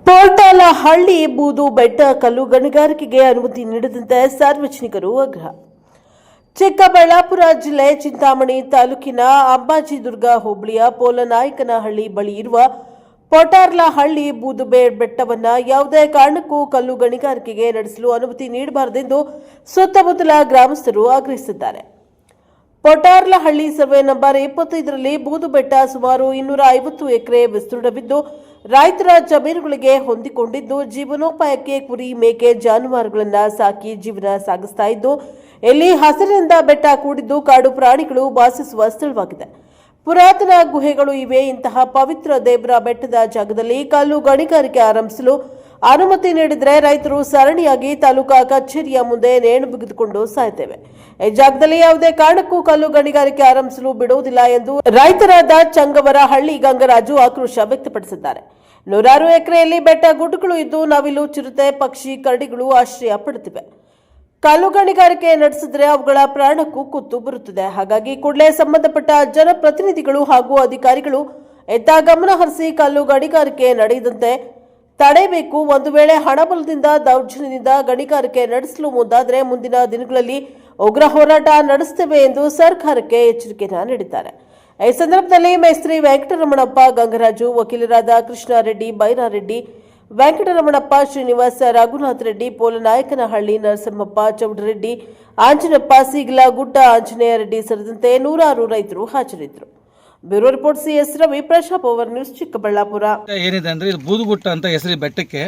ಪೋರ್ಟಲಹಳ್ಳಿ ಬೂದು ಬೆಟ್ಟ ಕಲ್ಲು ಗಣಿಗಾರಿಕೆಗೆ ಅನುಮತಿ ನೀಡದಂತೆ ಸಾರ್ವಜನಿಕರು ಆಗ್ರಹ. ಚಿಕ್ಕಬಳ್ಳಾಪುರ ಜಿಲ್ಲೆ ಚಿಂತಾಮಣಿ ತಾಲೂಕಿನ ಅಂಬಾಜಿದುರ್ಗ ಹೋಬಳಿಯ ಪೋಲನಾಯಕನಹಳ್ಳಿ ಬಳಿ ಇರುವ ಪೋಟಾರ್ಲಹಳ್ಳಿ ಬೂದು ಬೆಟ್ಟವನ್ನು ಯಾವುದೇ ಕಾರಣಕ್ಕೂ ಕಲ್ಲು ಗಣಿಗಾರಿಕೆಗೆ ನಡೆಸಲು ಅನುಮತಿ ನೀಡಬಾರದೆಂದು ಸುತ್ತಮುತ್ತಲ ಗ್ರಾಮಸ್ಥರು ಆಗ್ರಹಿಸಿದ್ದಾರೆ. ಪೋಟಾರ್ಲಹಳ್ಳಿ ಸರ್ವೆ ನಂಬರ್ 25ರಲ್ಲಿ ಬೂದು ಬೆಟ್ಟ ಸುಮಾರು 250 ಎಕರೆ ವಿಸ್ತೀರ್ಣವಿದ್ದು ರೈತರ ಜಮೀನುಗಳಿಗೆ ಹೊಂದಿಕೊಂಡಿದ್ದು ಜೀವನೋಪಾಯಕ್ಕೆ ಕುರಿ ಮೇಕೆ ಜಾನುವಾರುಗಳನ್ನು ಸಾಕಿ ಜೀವನ ಸಾಗಿಸ್ತಾ ಇದ್ದು ಇಲ್ಲಿ ಹಸಿರಿನಿಂದ ಬೆಟ್ಟ ಕೂಡಿದ್ದು ಕಾಡು ಪ್ರಾಣಿಗಳು ವಾಸಿಸುವ ಸ್ಥಳವಾಗಿದೆ. ಪುರಾತನ ಗುಹೆಗಳು ಇವೆ. ಇಂತಹ ಪವಿತ್ರ ದೇವರ ಬೆಟ್ಟದ ಜಾಗದಲ್ಲಿ ಕಲ್ಲು ಗಣಿಗಾರಿಕೆ ಆರಂಭಿಸಲು ಅನುಮತಿ ನೀಡಿದರೆ ರೈತರು ಸರಣಿಯಾಗಿ ತಾಲೂಕಾ ಕಚೇರಿಯ ಮುಂದೆ ನೇಣು ಬಿಗಿದುಕೊಂಡು ಸಾಯ್ತೇವೆ. ಈ ಜಾಗದಲ್ಲಿ ಯಾವುದೇ ಕಾರಣಕ್ಕೂ ಕಲ್ಲು ಗಣಿಗಾರಿಕೆ ಆರಂಭಿಸಲು ಬಿಡುವುದಿಲ್ಲ ಎಂದು ರೈತರಾದ ಚಂಗವರಹಳ್ಳಿ ಗಂಗರಾಜು ಆಕ್ರೋಶ ವ್ಯಕ್ತಪಡಿಸಿದ್ದಾರೆ. 100 ಎಕರೆಯಲ್ಲಿ ಬೆಟ್ಟ ಗುಡ್ಡಗಳು ಇದ್ದು ನವಿಲು, ಚಿರತೆ, ಪಕ್ಷಿ, ಕರಡಿಗಳು ಆಶ್ರಯ ಪಡುತ್ತಿವೆ. ಕಲ್ಲು ಗಣಿಗಾರಿಕೆ ನಡೆಸಿದ್ರೆ ಅವುಗಳ ಪ್ರಾಣಕ್ಕೂ ಕುತ್ತು ಬರುತ್ತದೆ. ಹಾಗಾಗಿ ಕೂಡಲೇ ಸಂಬಂಧಪಟ್ಟ ಜನಪ್ರತಿನಿಧಿಗಳು ಹಾಗೂ ಅಧಿಕಾರಿಗಳು ಎತ್ತ ಗಮನ ಹರಿಸಿ ಕಲ್ಲು ಗಣಿಗಾರಿಕೆ ನಡೆಯದಂತೆ ತಡೆಯಬೇಕು. ಒಂದು ವೇಳೆ ಹಣಬಲದಿಂದ ದೌರ್ಜನ್ಯದಿಂದ ಗಣಿಗಾರಿಕೆ ನಡೆಸಲು ಮುಂದಾದರೆ ಮುಂದಿನ ದಿನಗಳಲ್ಲಿ ಉಗ್ರ ಹೋರಾಟ ನಡೆಸುತ್ತೇವೆ ಎಂದು ಸರ್ಕಾರಕ್ಕೆ ಎಚ್ಚರಿಕೆಯನ್ನು ನೀಡಿದ್ದಾರೆ. ಈ ಸಂದರ್ಭದಲ್ಲಿ ಮೇಸ್ತ್ರಿ ವೆಂಕಟರಮಣಪ್ಪ, ಗಂಗರಾಜು, ವಕೀಲರಾದ ಕೃಷ್ಣಾರೆಡ್ಡಿ, ಬೈರಾರೆಡ್ಡಿ, ವೆಂಕಟರಮಣಪ್ಪ, ಶ್ರೀನಿವಾಸ, ರಘುನಾಥ್ ರೆಡ್ಡಿ, ಪೋಲನಾಯಕನಹಳ್ಳಿ, ನರಸಿಂಹಪ್ಪ, ಚೌಡರೆಡ್ಡಿ, ಆಂಜನಪ್ಪ, ಸೀಗಲಗುಡ್ಡ, ಆಂಜನೇಯ ರೆಡ್ಡಿ ಸೇರಿದಂತೆ ನೂರಾರು ರೈತರು ಹಾಜರಿದ್ದರು. ಬ್ಯೂರೋ ರಿಪೋರ್ಟ್ CS ರವಿ, ಪ್ರಶಾಪ್ ಓವರ್ ನ್ಯೂಸ್, ಚಿಕ್ಕಬಳ್ಳಾಪುರ. ಏನಿದೆ ಅಂದರೆ ಇದು ಬೂದುಗುಟ್ಟ ಅಂತ ಹೆಸರು ಬೆಟ್ಟಕ್ಕೆ.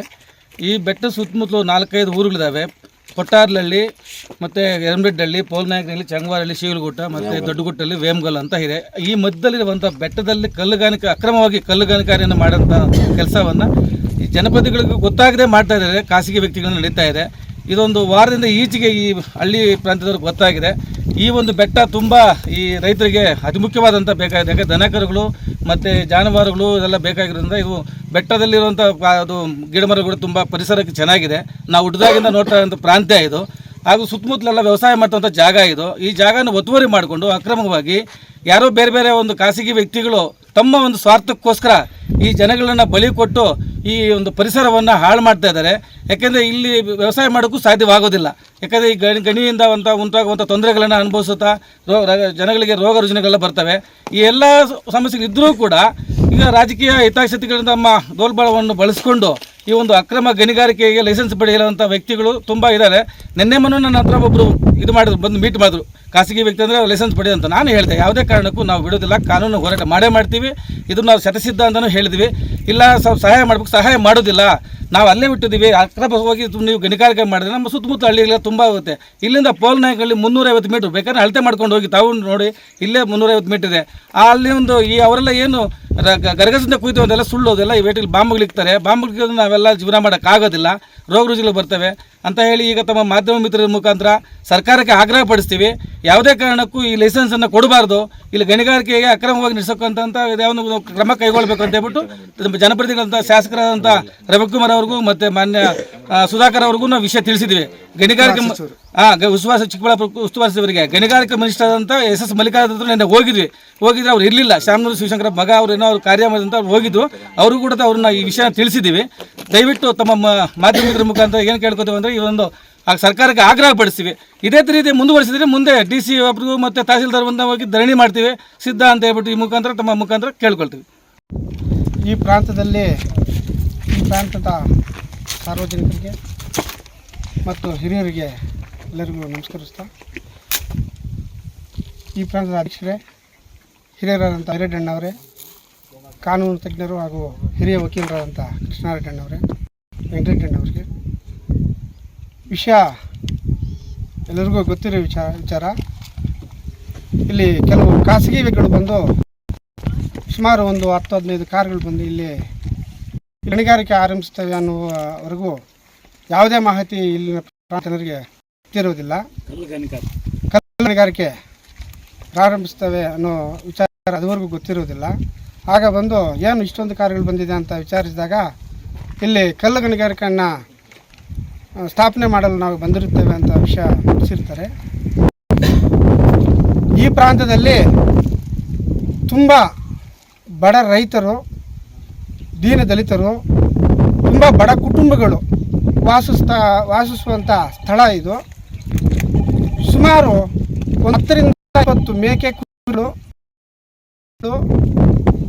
ಈ ಬೆಟ್ಟ ಸುತ್ತಮುತ್ತಲು 4-5 ಊರುಗಳಿದ್ದಾವೆ. ಕೊಟ್ಟಾರ್ಲಹಳ್ಳಿ ಮತ್ತು ಎರಮರೆಡ್ಡಹಳ್ಳಿ, ಪೋಲನಾಯಕನಹಳ್ಳಿ, ಚಂಗವಾರಹಳ್ಳಿ, ಶಿವಲಗುಟ್ಟ ಮತ್ತು ದೊಡ್ಡಗುಟ್ಟಲ್ಲಿ ವೇಮಗಲ್ ಅಂತ ಇದೆ. ಈ ಮಧ್ಯದಲ್ಲಿರುವಂಥ ಬೆಟ್ಟದಲ್ಲಿ ಅಕ್ರಮವಾಗಿ ಕಲ್ಲುಗಾರಿಕೆಯನ್ನು ಮಾಡೋಂಥ ಕೆಲಸವನ್ನು ಈ ಜನಪ್ರತಿನಿಧಿಗಳಿಗೂ ಗೊತ್ತಾಗದೆ ಮಾಡ್ತಾ ಇದ್ದಾರೆ. ಖಾಸಗಿ ವ್ಯಕ್ತಿಗಳು ನಡೀತಾ ಇದೆ. ಇದೊಂದು ವಾರದಿಂದ ಈಚೆಗೆ ಈ ಹಳ್ಳಿ ಪ್ರಾಂತ್ಯದವ್ರಿಗೆ ಗೊತ್ತಾಗಿದೆ. ಈ ಒಂದು ಬೆಟ್ಟ ತುಂಬ ಈ ರೈತರಿಗೆ ಅತಿ ಮುಖ್ಯವಾದಂಥ ಬೇಕಾಗಿದೆ. ಯಾಕೆ ದನಕರುಗಳು ಮತ್ತು ಜಾನುವಾರುಗಳು ಇದೆಲ್ಲ ಬೇಕಾಗಿರೋದ್ರಿಂದ ಇದು ಬೆಟ್ಟದಲ್ಲಿರುವಂಥ ಅದು ಗಿಡಮರಗಳು ತುಂಬ ಪರಿಸರಕ್ಕೆ ಚೆನ್ನಾಗಿದೆ. ನಾವು ಹುಟ್ಟಿದಾಗಿಂದ ನೋಡ್ತಾ ಇರೋಂಥ ಪ್ರಾಂತ್ಯ ಇದು. ಹಾಗೂ ಸುತ್ತಮುತ್ತಲೆಲ್ಲ ವ್ಯವಸಾಯ ಮಾಡ್ತಂಥ ಜಾಗ ಇದು. ಈ ಜಾಗನ ಒತ್ತುವರಿ ಮಾಡಿಕೊಂಡು ಅಕ್ರಮವಾಗಿ ಯಾರೋ ಬೇರೆ ಬೇರೆ ಒಂದು ಖಾಸಗಿ ವ್ಯಕ್ತಿಗಳು ತಮ್ಮ ಒಂದು ಸ್ವಾರ್ಥಕ್ಕೋಸ್ಕರ ಈ ಜನಗಳನ್ನು ಬಲಿ ಕೊಟ್ಟು ಈ ಒಂದು ಪರಿಸರವನ್ನು ಹಾಳು ಮಾಡ್ತಾ ಇದ್ದಾರೆ. ಯಾಕೆಂದರೆ ಇಲ್ಲಿ ವ್ಯವಸಾಯ ಮಾಡೋಕ್ಕೂ ಸಾಧ್ಯವಾಗೋದಿಲ್ಲ. ಯಾಕೆಂದರೆ ಈ ಗಣಿಯಿಂದ ಉಂಟಾಗುವಂಥ ತೊಂದರೆಗಳನ್ನು ಅನುಭವಿಸುತ್ತಾ ಜನಗಳಿಗೆ ರೋಗ ರುಜಿನಗಳೆಲ್ಲ ಬರ್ತವೆ. ಈ ಎಲ್ಲ ಸಮಸ್ಯೆಗಳಿದ್ದರೂ ಕೂಡ ಈಗ ರಾಜಕೀಯ ಹಿತಾಸಕ್ತಿಗಳಿಂದ ತಮ್ಮ ದೌರ್ಬಲ್ಯವನ್ನು ಬಳಸಿಕೊಂಡು ಈ ಒಂದು ಅಕ್ರಮ ಗಣಿಗಾರಿಕೆಗೆ ಲೈಸೆನ್ಸ್ ಪಡೆಯುವಂಥ ವ್ಯಕ್ತಿಗಳು ತುಂಬ ಇದ್ದಾರೆ. ನಿನ್ನೆ ನನ್ನ ಹತ್ರ ಒಬ್ಬರು ಬಂದು ಮೀಟ್ ಮಾಡಿದ್ರು. ಖಾಸಗಿ ವ್ಯಕ್ತಿ ಅಂದರೆ ಲೈಸೆನ್ಸ್ ಪಡೆಯೋಂತ ನಾನು ಹೇಳಿದೆ, ಯಾವುದೇ ಕಾರಣಕ್ಕೂ ನಾವು ಬಿಡೋದಿಲ್ಲ, ಕಾನೂನು ಹೋರಾಟ ಮಾಡ್ತೀವಿ. ಇದನ್ನು ನಾವು ಶತಸಿದ್ಧ ಅಂತಲೂ ಹೇಳಿದ್ವಿ. ಇಲ್ಲ ಸಹಾಯ ಮಾಡಬೇಕು, ಸಹಾಯ ಮಾಡೋದಿಲ್ಲ, ನಾವು ಅಲ್ಲೇ ಬಿಟ್ಟಿದ್ದೀವಿ. ಅಕ್ರಮವಾಗಿ ನೀವು ಗಣಿಗಾರಿಕೆ ಮಾಡಿದ್ರೆ ನಮ್ಮ ಸುತ್ತಮುತ್ತ ಹಳ್ಳಿಗಳ ತುಂಬ ಆಗುತ್ತೆ. ಇಲ್ಲಿಂದ ಪೋಲ್ನಾಯಕಲ್ಲಿ 350 ಮೀಟ್ರ್ ಬೇಕಾದ್ರೆ ಅಳತೆ ಮಾಡ್ಕೊಂಡು ಹೋಗಿ ತಾವು ನೋಡಿ, ಇಲ್ಲೇ 350 ಮೀಟ್ರ್ ಇದೆ. ಅಲ್ಲಿ ಒಂದು ಅವರೆಲ್ಲ ಏನು ಗರಗಸದಿಂದ ಕುಯ್ತು ಅಂತೆಲ್ಲ ಸುಳ್ಳೋದೆಲ್ಲ ಈ ವೇಟಿಗೆ ಬಾಂಬ್ಗಳಿಕ್ತಾರೆ. ಬಾಂಬ್ಗಳಿಗೆ ನಾವೆಲ್ಲ ಜೀವನ ಮಾಡೋಕ್ಕಾಗೋದಿಲ್ಲ, ರೋಗ ರುಜಿಗಳು ಬರ್ತವೆ ಅಂತ ಹೇಳಿ ಈಗ ತಮ್ಮ ಮಾಧ್ಯಮ ಮಿತ್ರರ ಮುಖಾಂತರ ಸರ್ಕಾರಕ್ಕೆ ಆಗ್ರಹ ಪಡಿಸ್ತೀವಿ. ಯಾವುದೇ ಕಾರಣಕ್ಕೂ ಈ ಲೈಸೆನ್ಸನ್ನು ಕೊಡಬಾರ್ದು. ಇಲ್ಲಿ ಗಣಿಗಾರಿಕೆಗೆ ಅಕ್ರಮವಾಗಿ ನಡೆಸೋಕ್ಕಂತ ಯಾವೊಂದು ಕ್ರಮ ಕೈಗೊಳ್ಳಬೇಕು ಅಂತ ಹೇಳ್ಬಿಟ್ಟು ಜನಪ್ರತಿನಿಧಿಗಳಂತ ಶಾಸಕರಾದಂಥ ರವಿಕುಮಾರ್ ಅವ್ರಿಗೂ ಮತ್ತು ಮಾನ್ಯ ಸುಧಾಕರ್ ಅವ್ರಿಗೂ ನಾವು ವಿಷಯ ತಿಳಿಸಿದ್ವಿ. ಗಣಿಗಾರಿಕೆ ಚಿಕ್ಕಬಳ್ಳಾಪುರ ಉಸ್ತುವಾರಿ ಸಚಿವರಿಗೆ ಗಣಿಗಾರಿಕೆ ಮಿನಿಸ್ಟರ್ ಆದಂಥ SS ಮಲ್ಲಿಕಾರ್ಜುನ ನಿನ್ನೆ ಹೋಗಿದ್ರೆ ಅವ್ರು ಇರಲಿಲ್ಲ. ಶಾಮನೂರು ಶಿವಶಂಕರ ಮಗ ಅವ್ರು ಏನೋ ಅವ್ರು ಕಾರ್ಯ ಮಾಡಿದಂಥ ಅವ್ರು ಹೋಗಿದ್ರು. ಅವರು ಕೂಡ ಅವ್ರನ್ನ ಈ ವಿಷಯ ತಿಳಿಸಿದ್ದೀವಿ. ದಯವಿಟ್ಟು ತಮ್ಮ ಮಾಧ್ಯಮದ ಮುಖಾಂತರ ಏನು ಕೇಳ್ಕೊತೀವಿ ಅಂದರೆ ಈ ಒಂದು ಸರ್ಕಾರಕ್ಕೆ ಆಗ್ರಹ ಪಡಿಸ್ತೀವಿ. ಇದೇ ರೀತಿ ಮುಂದುವರಿಸಿದ್ರೆ ಮುಂದೆ DC ಒಬ್ರಿಗೂ ಮತ್ತು ತಹಸೀಲ್ದಾರ್ ಬಂದ ಹೋಗಿ ಧರಣಿ ಮಾಡ್ತೀವಿ ಸಿದ್ಧ ಅಂತ ಹೇಳ್ಬಿಟ್ಟು ಈ ಮುಖಾಂತರ ತಮ್ಮ ಮುಖಾಂತರ ಕೇಳ್ಕೊಳ್ತೀವಿ. ಈ ಪ್ರಾಂತದ ಸಾರ್ವಜನಿಕರಿಗೆ ಮತ್ತು ಹಿರಿಯರಿಗೆ ಎಲ್ಲರಿಗೂ ನಮಸ್ಕರಿಸ್ತಾ, ಈ ಪ್ರಾಂತದ ಅಧ್ಯಕ್ಷರೇ, ಹಿರಿಯರಾದಂಥ ಹಿರೇಡಣ್ಣವರೇ, ಕಾನೂನು ತಜ್ಞರು ಹಾಗೂ ಹಿರಿಯ ವಕೀಲರಾದಂಥ ಕೃಷ್ಣಾರೆಡ್ಡಣ್ಣವರೇ, ವೆಂಕಟರೆಡ್ಡಣ್ಣವ್ರಿಗೆ ವಿಷಯ ಎಲ್ಲರಿಗೂ ಗೊತ್ತಿರೋ ವಿಚಾರ. ಇಲ್ಲಿ ಕೆಲವು ಖಾಸಗಿ ವ್ಯಕ್ತಿಗಳು ಬಂದು ಸುಮಾರು ಒಂದು 10-15 ಕಾರುಗಳು ಬಂದು ಇಲ್ಲಿ ಗಣಿಗಾರಿಕೆ ಆರಂಭಿಸ್ತೇವೆ ಅನ್ನುವವರೆಗೂ ಯಾವುದೇ ಮಾಹಿತಿ ಇಲ್ಲಿನ ಜನರಿಗೆ ಗೊತ್ತಿರುವುದಿಲ್ಲ. ಕಲ್ಲು ಗಣಿಗಾರಿಕೆ ಪ್ರಾರಂಭಿಸ್ತೇವೆ ಅನ್ನೋ ವಿಚಾರ ಅದುವರೆಗೂ ಗೊತ್ತಿರುವುದಿಲ್ಲ. ಆಗ ಬಂದು ಏನು ಇಷ್ಟೊಂದು ಕಾರುಗಳು ಬಂದಿದೆ ಅಂತ ವಿಚಾರಿಸಿದಾಗ ಇಲ್ಲಿ ಕಲ್ಲು ಗಣಿಗಾರಿಕೆಯನ್ನು ಸ್ಥಾಪನೆ ಮಾಡಲು ನಾವು ಬಂದಿರುತ್ತೇವೆ ಅಂತ ವಿಷಯ ತಿಳಿಸಿರ್ತಾರೆ. ಈ ಪ್ರಾಂತದಲ್ಲಿ ತುಂಬ ಬಡ ರೈತರು, ದೀನ ದಲಿತರು ತುಂಬ ಬಡ ಕುಟುಂಬಗಳು ವಾಸಿಸುವಂಥ ಸ್ಥಳ ಇದು. ಸುಮಾರು 10ರಿಂದ 20 ಮೇಕೆ ಕುರಿಗಳು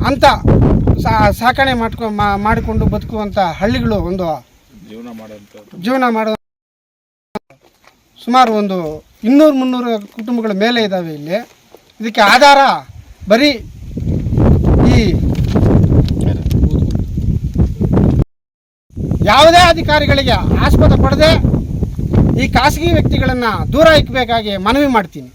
ಅಂತ ಸಾಕಣೆ ಮಾಡಿಕೊಂಡು ಬದುಕುವಂಥ ಹಳ್ಳಿಗಳು ಒಂದು ಜೀವನ ಮಾಡೋ ಸುಮಾರು ಒಂದು 200-300 ಕುಟುಂಬಗಳ ಮೇಲೆ ಇದ್ದಾವೆ ಇಲ್ಲಿ. ಇದಕ್ಕೆ ಆಧಾರ ಬರೀ ಈ ಯಾವುದೇ ಅಧಿಕಾರಿಗಳಿಗೆ ಆಸ್ಪದ ಪಡೆದೇ ಈ ಖಾಸಗಿ ವ್ಯಕ್ತಿಗಳನ್ನು ದೂರ ಇಕ್ಕಬೇಕಾಗಿ ಮನವಿ ಮಾಡ್ತೀನಿ.